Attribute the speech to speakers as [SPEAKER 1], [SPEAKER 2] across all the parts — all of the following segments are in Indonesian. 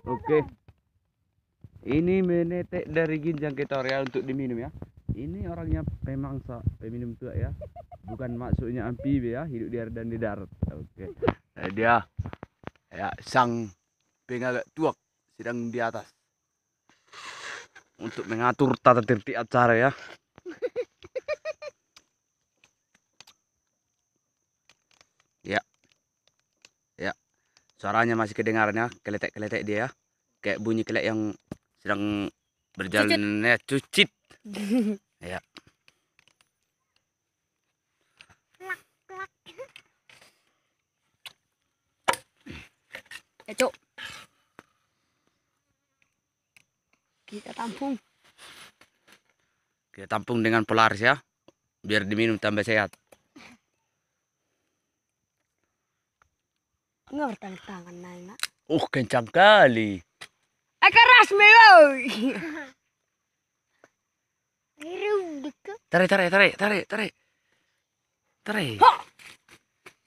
[SPEAKER 1] Oke. Ini menetek dari ginjang Ketoria untuk diminum ya. Ini orangnya pemangsa, peminum tua ya. Bukan maksudnya amfibi ya, hidup di air dan di darat. Oke. Dia ya sang pengagak tuak sedang di atas untuk mengatur tata tertib acara ya. Ya. Ya. Suaranya masih kedengaran ya, keletek-keletek dia ya. Kayak bunyi kelek yang sedang berjalan ya, cucit. Ya.
[SPEAKER 2] Ya, Cuk. Kita tampung.
[SPEAKER 1] Kita tampung dengan Polaris ya, biar diminum tambah sehat.
[SPEAKER 2] Nggak bertangan Nana.
[SPEAKER 1] Kencang kali.
[SPEAKER 2] Keras mewoy.
[SPEAKER 1] Tarik.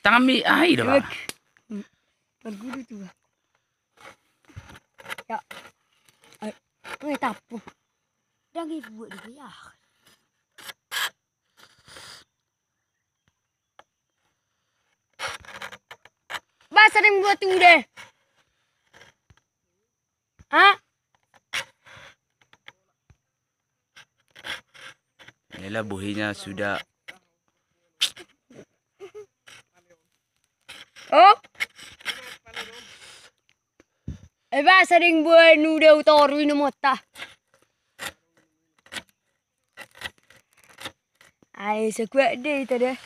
[SPEAKER 1] Tangan mi air dah.
[SPEAKER 2] Berguru tuh. Ya. Ayo tampung. Dah buat dia. Sering buat tuh deh. Hah?
[SPEAKER 1] Inilah buhinya sudah.
[SPEAKER 2] Oh? Sering buat nuda utoru ini mota. Ay, sekuat deh itu deh.